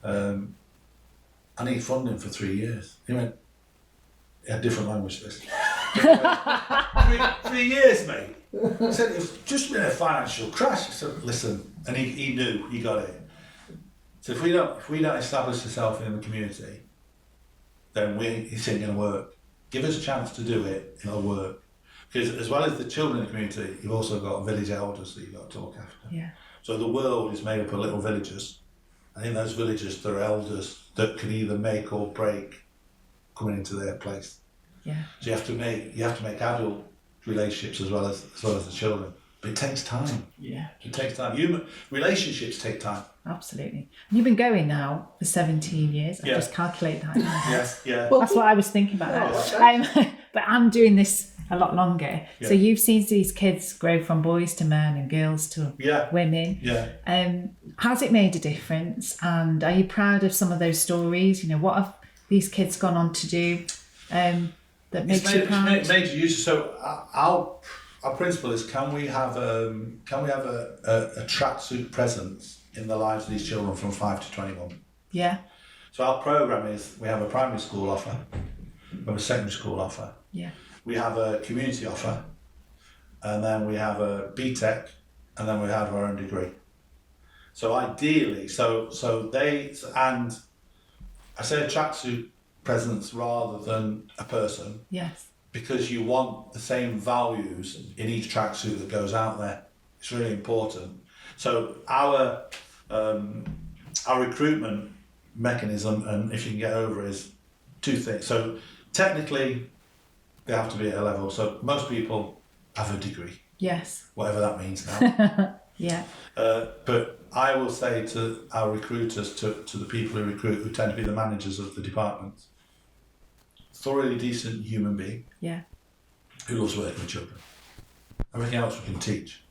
I need funding for 3 years. He went, he had different language to this. 3 years, mate. He said, it's just been a financial crash. He said, listen, and he knew, he got it. So if we don't establish ourselves in the community, then it ain't going to work. Give us a chance to do it, it'll work. Because as well as the children in the community, you've also got village elders that you've got to look after.
Yeah.
So the world is made up of little villages, and in those villages there are elders that can either make or break coming into their place.
Yeah.
So you have to make adult relationships as well as the children. But it takes time.
Yeah.
It takes time. Relationships take time.
Absolutely. You've been going now for 17 years. I just calculate that.
Yeah.
That's what I was thinking about. But I'm doing this a lot longer. Yeah. So you've seen these kids grow from boys to men and girls to women.
Yeah.
Has it made a difference? And are you proud of some of those stories? What have these kids gone on to do that makes you proud?
It's made you use. So our principle is: can we have a tracksuit presence in the lives of these children from 5 to 21?
Yeah.
So our program is: we have a primary school offer, we have a secondary school offer, we have a community offer, and then we have a BTEC, and then we have our own degree. So ideally, so and I say a tracksuit presence rather than a person.
Yes. Because
you want the same values in each tracksuit that goes out there. It's really important. So our recruitment mechanism, and if you can get over, is two things. So technically, they have to be at a level. So most people have a degree.
Yes.
Whatever that means now.
Yeah.
But I will say to our recruiters, to the people who recruit, who tend to be the managers of the departments, thoroughly decent human being.
Yeah.
Who loves working with children. Everything else we can teach.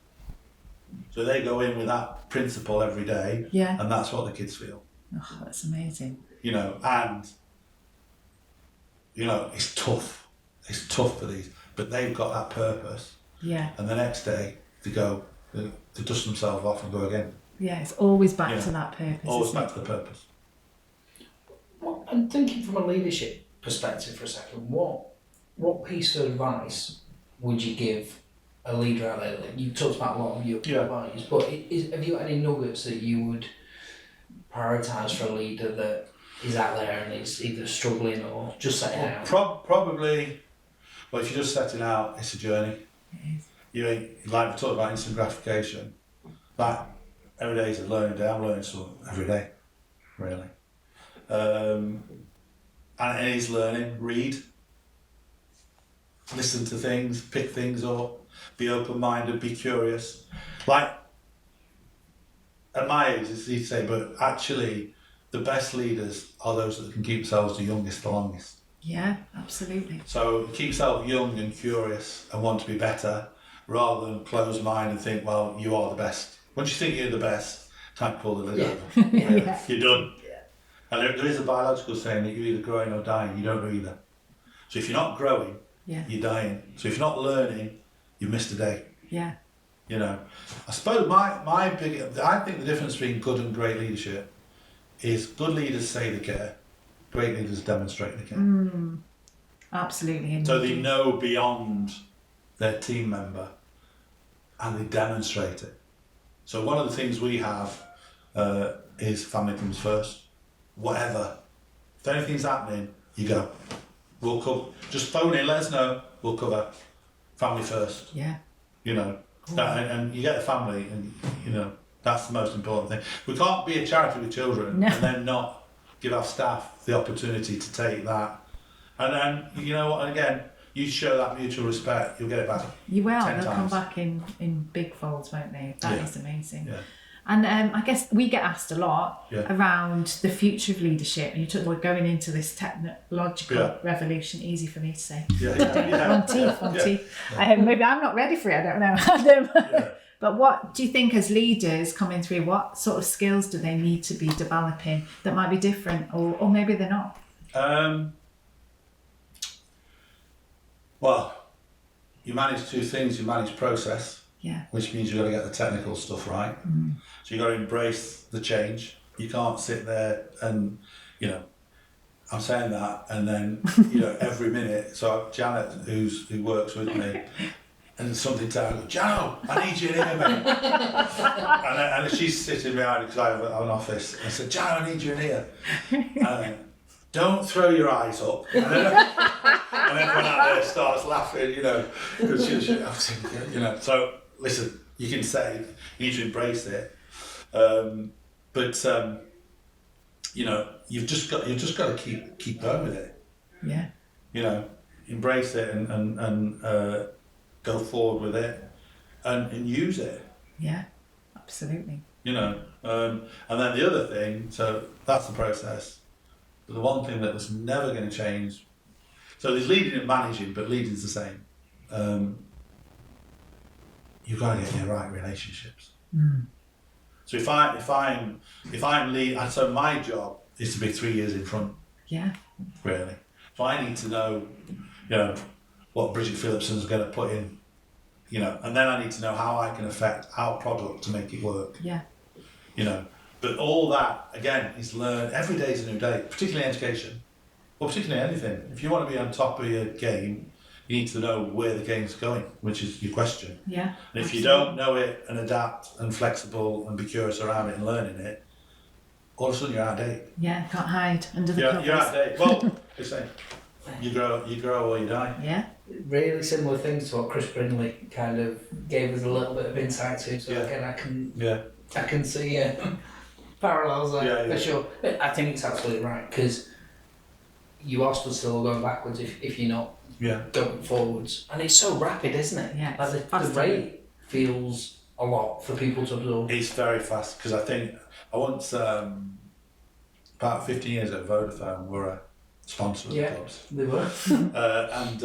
So they go in with that principle every day,
Yeah.
and that's what the kids feel.
Oh, that's amazing.
You know, and you know, it's tough. It's tough for these, but they've got that purpose.
Yeah.
And the next day they go, they dust themselves off and go again.
Yeah, it's always back to that purpose.
Always
isn't
back
it?
to the purpose.
Well, I'm thinking from a leadership perspective for a second. What piece of advice would you give a leader out there? You talked about a lot of your values, but have you got any nuggets that you would prioritise for a leader that is out there and is either struggling or just setting out?
Probably. Well, if you're just setting out, it's a journey.
It is.
You ain't, like we talked about instant gratification. Like every day is a learning day. I'm learning something every day, really. And it is learning. Read, listen to things, pick things up, be open-minded, be curious. Like at my age, it's easy to say, but actually, the best leaders are those that can keep themselves the youngest, the longest.
Yeah, absolutely.
So keep yourself young and curious and want to be better, rather than close mind and think, well, you are the best. Once you think you're the best, time to pull the lid over.
Yeah.
You're done.
Yeah.
And there is a biological saying that you're either growing or dying. You don't know either. So if you're not growing, you're dying. So if you're not learning, you missed a day.
Yeah.
You know, I suppose I think the difference between good and great leadership is good leaders say they care, great leaders demonstrate they care.
Absolutely.
So they know beyond their team member and they demonstrate it. So one of the things we have is family comes first. Whatever. If anything's happening, you go. We'll cover. Just phone in, let us know, we'll cover. Family first.
Yeah.
You know. And you get the family and, you know, that's the most important thing. We can't be a charity with children and then not give our staff the opportunity to take that. And then, you know what, and again, you show that mutual respect, you'll get it back.
You will.
10
They'll
times.
come back in big folds, won't they? That is amazing.
Yeah.
And I guess we get asked a lot
Yeah.
around the future of leadership. And you talk about going into this technological revolution. Easy for me to say. One teeth. Maybe I'm not ready for it. I don't know. But what do you think, as leaders coming through, what sort of skills do they need to be developing that might be different, or maybe they're not?
Well, you manage two things. You manage process, which means you've got to get the technical stuff right. So you've got to embrace the change. You can't sit there and, you know, I'm saying that, and then, you know, every minute. So Janet, who works with me, and something tells her, Jano, I need you in here, mate. and she's sitting behind because I have an office. I said, Jano, I need you in here. Don't throw your eyes up. And everyone out there starts laughing, you know, because you know. So listen, you can say, you need to embrace it, but you know, you've just got to keep going with it.
Yeah.
You know, embrace it and go forward with it, and use it.
Yeah, absolutely.
You know, and then the other thing. So that's the process. But the one thing that was never going to change. So there's leading and managing, but leading's the same. You've got to get your right relationships. So if I'm lead, so my job is to be 3 years in front.
Yeah.
Really. So I need to know, you know, what Bridget Phillipson's going to put in, you know, and then I need to know how I can affect our product to make it work.
Yeah.
You know, but all that again is learned. Every day is a new day, particularly in education, or particularly anything. If you want to be on top of your game, you need to know where the game's going, which is your question.
Yeah.
And if you don't know it and adapt and flexible and be curious around it and learning it, all of a sudden you're out of date.
Yeah, can't hide under the covers.
You're out of date. Well, it's saying you grow or you die.
Yeah.
Really similar things to what Chris Brindley kind of gave us a little bit of insight to. So again, I can see parallels there for sure. I think it's absolutely right, because you are stood still or going backwards if you're not
Yeah.
going forwards. And it's so rapid, isn't it?
Yeah,
Like
it's
the
fast,
rate feels a lot for people to absorb.
It's very fast because I think I once, about 15 years ago, Vodafone were a sponsor of the clubs.
They were.
And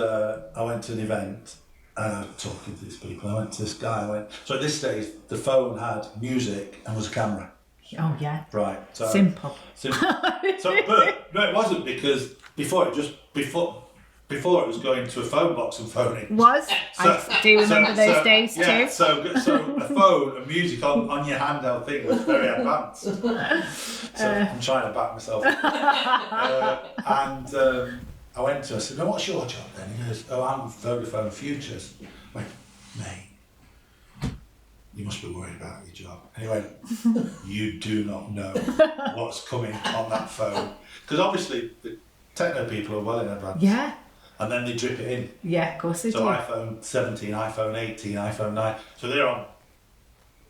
I went to an event talking to these people. I went to this guy. So at this stage, the phone had music and was a camera.
Oh yeah.
Right. So,
Simple.
So, but no, it wasn't because before it was going to a phone box and phoning.
I do remember those days
yeah,
too.
So a phone and music on your handheld thing was very advanced. So I'm trying to back myself up. I went to him, I said, "No, what's your job then?" He goes, "Oh, I'm Vodafone Futures." I went, "Mate, you must be worried about your job." And he went, "You do not know what's coming on that phone." Because obviously the techno people are well in advance.
Yeah.
And then they drip it in.
Yeah, of course they
So
do.
iPhone 17, iPhone 18, iPhone 9. So they're on,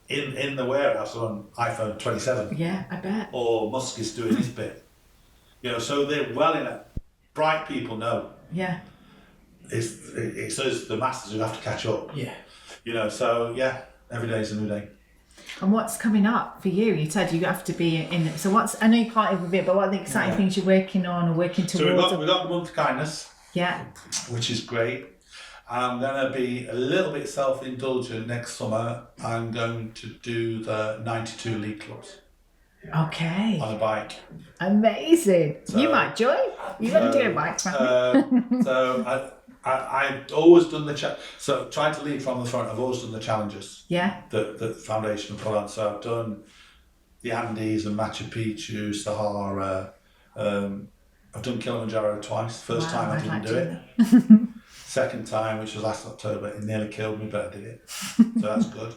in the warehouse, they're on iPhone 27.
Yeah, I bet.
Or Musk is doing his bit. So they're well in it. Bright people know.
Yeah.
It's us, the masters, who have to catch up.
Yeah.
So yeah, every day is a new day.
And what's coming up for you? You said you have to be in it. So I know you can't even be it, but what are the exciting things you're working on or working towards?
So we've got the month of kindness.
Yeah.
Which is great. I'm going to be a little bit self-indulgent next summer. I'm going to do the 92 league clubs.
Okay.
On a bike.
Amazing. So, you might join. You want to do a bike,
so I've always done so trying to lead from the front, I've always done the challenges.
Yeah.
The foundation put on. So I've done the Andes and Machu Picchu, Sahara. I've done Kilimanjaro twice. First time I didn't do it. Second time, which was last October, it nearly killed me, but I did it. So that's good.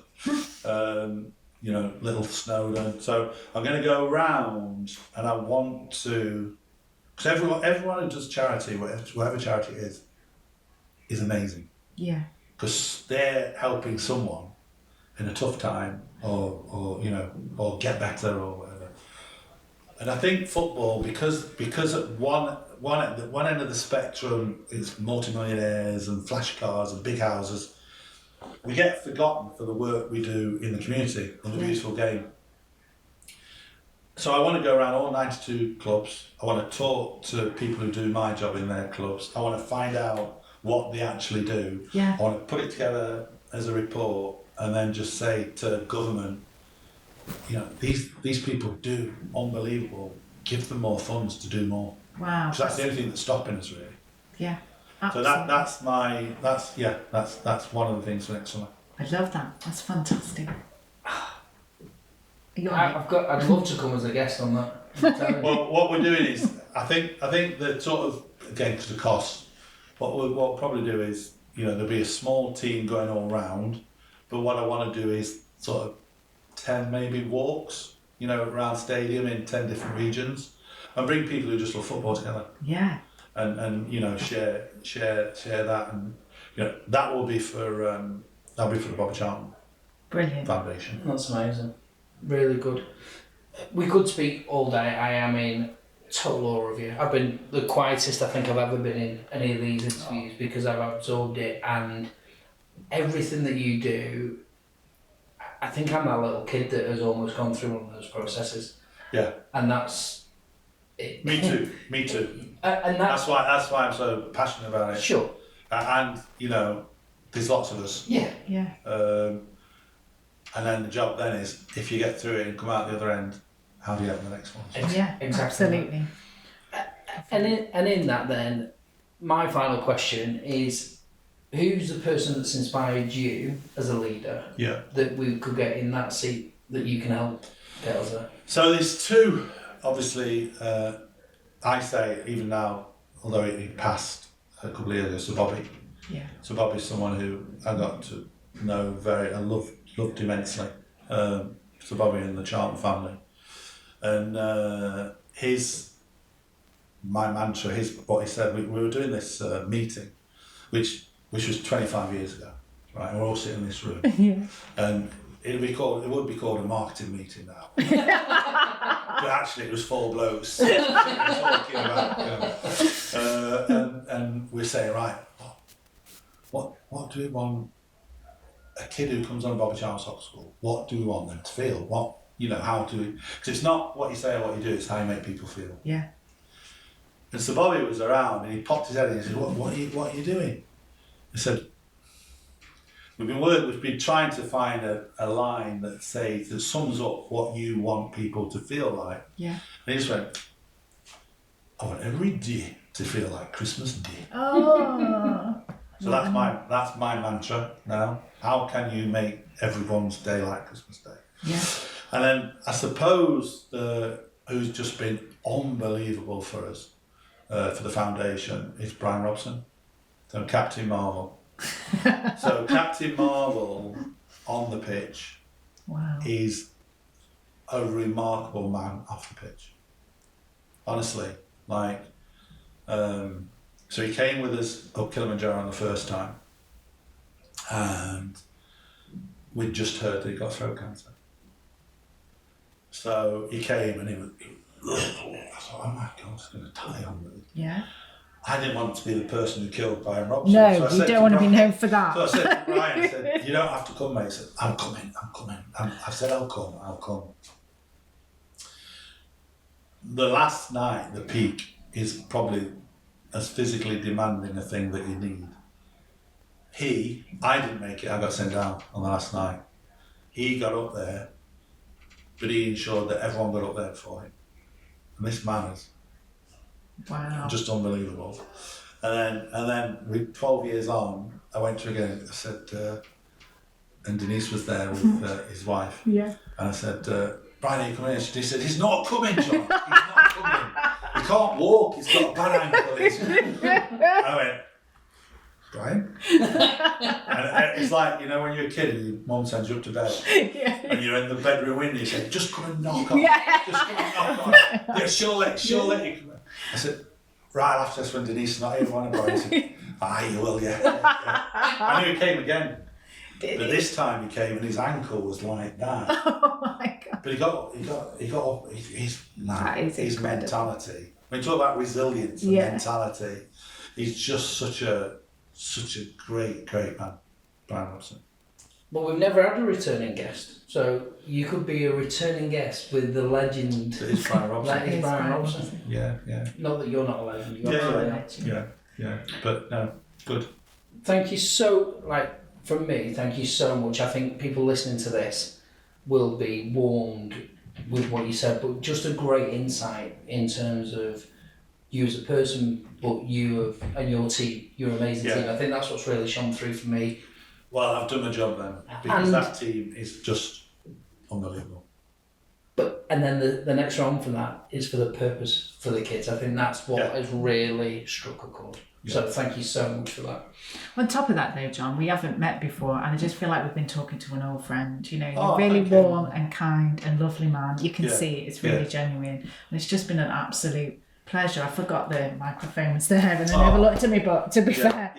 Little Snowdon. So I'm going to go around, and I want to, because everyone who does charity, whatever charity it is amazing.
Yeah.
Because they're helping someone in a tough time, or get better or whatever. And I think football, because at one end of the spectrum, it's multimillionaires and flash cars and big houses. We get forgotten for the work we do in the community, in the beautiful game. So I want to go around all 92 clubs. I want to talk to people who do my job in their clubs. I want to find out what they actually do.
Yeah.
I want to put it together as a report and then just say to government, these people do unbelievable. Give them more funds to do more.
Wow.
So that's the only thing that's stopping us, really.
Yeah.
Absolutely. So that's one of the things for next summer.
I love that. That's fantastic.
I'd love to come as a guest on that.
Well, what we're doing is, I think the sort of, again, because of cost, what we'll probably do is, there'll be a small team going all round, but what I want to do is sort of 10 maybe walks, around stadium in 10 different regions, and bring people who just love football together.
Yeah.
And share that, and that will be for that'll be for the Bobby Charlton
Brilliant
Foundation.
That's amazing. Really good. We could speak all day. I am in total awe of you. I've been the quietest I think I've ever been in any of these interviews because I've absorbed it, and everything that you do, I think I'm that little kid that has almost gone through one of those processes.
Yeah.
And that's it.
Me too.
And
that's why I'm so passionate about it.
Sure.
And there's lots of us.
Yeah.
Yeah.
And then the job then is, if you get through it and come out the other end, how do you get the next one?
Yeah,
exactly.
absolutely.
And in that then, my final question is, who's the person that's inspired you as a leader?
Yeah.
That we could get in that seat that you can help get us there?
So there's two, obviously. I say even now, although he passed a couple of years ago, so Bobby.
Yeah.
So Bobby's someone who I got to know I loved immensely. So Bobby and the Charlton family, and my mantra, what he said. We were doing this meeting, which was 25 years ago, right? And we're all sitting in this room,
Yeah.
and it would be called a marketing meeting now. But actually, it was 4 blokes talking about, and we're saying, right, what do we want? A kid who comes on Bobby Charlton Soccer School, what do we want them to feel? What, how do we? Because it's not what you say or what you do; it's how you make people feel.
Yeah.
And so Bobby was around, and he popped his head in and he said, "What are you doing?" I said, We've been trying to find a line that sums up what you want people to feel like.
Yeah.
And he just went, I want every day to feel like Christmas Day.
Oh.
So that's my mantra now. How can you make everyone's day like Christmas Day?
Yeah.
And then I suppose who's just been unbelievable for us, for the foundation, is Brian Robson. So Captain Marvel. So Captain Marvel on the pitch is a remarkable man off the pitch. Honestly, so he came with us up Kilimanjaro the first time, and we'd just heard that he got throat cancer. So he came and he was, I thought, oh my God, it's going to die on me.
Yeah. I
didn't want to be the person who killed Brian Robson.
No, so you don't want to be known for that.
So I said to Brian, I said, you don't have to come, mate. He said, I'm coming. I said, I'll come. The last night, the peak, is probably as physically demanding a thing that you need. I didn't make it, I got sent down on the last night. He got up there, but he ensured that everyone got up there for him. And this man is just unbelievable. And then with 12 years on, I went to again. I said, and Denise was there with his wife. Yeah. And I said, Brian, are you coming in? She said, he's not coming, John. He's not coming. He can't walk. He's got a bad ankle. I went, Brian? And it's like, when you're a kid and your mum sends you up to bed and you're in the bedroom window, you say, just come and knock on. Just come and knock on. Yeah, she'll let you come in. I said, right after this, when Denise is not here, one of Brian said, you will, yeah. I knew he came again. But this time he came and his ankle was like that. Oh my God. But he got up, his mentality. When you talk about resilience and mentality, he's just such a great man, Brian Robson.
But we've never had a returning guest, so you could be a returning guest with the legend.
That is Brian Robson.
That is Brian Robson.
Yeah.
Not that you're not a legend.
Yeah. But no, good.
Thank you from me, thank you so much. I think people listening to this will be warmed with what you said, but just a great insight in terms of you as a person, but and your team, your amazing team. I think that's what's really shone through for me.
Well, I've done my job then, because that team is just unbelievable.
And then the next round from that is for the purpose for the kids. I think that's what has really struck a chord. Yeah. So thank you so much for that.
On top of that though, John, we haven't met before and I just feel like we've been talking to an old friend. You're really warm and kind and lovely man. You can see it's really genuine. And it's just been an absolute pleasure. I forgot the microphone was there and I never looked at me, but to be fair,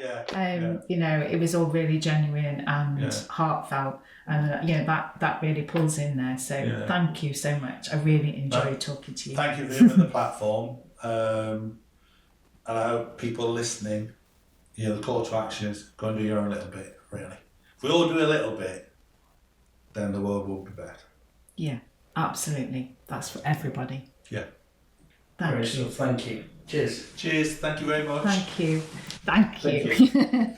it was all really genuine and heartfelt. And that really pulls in there. So thank you so much. I really enjoyed talking to you.
Thank you for giving me the platform. And I hope people listening, the call to action is go and do your own little bit, really. If we all do a little bit, then the world will be better. Yeah,
absolutely. That's for everybody.
Yeah.
Thank you. Cheers.
Cheers. Thank you very much.
Thank you.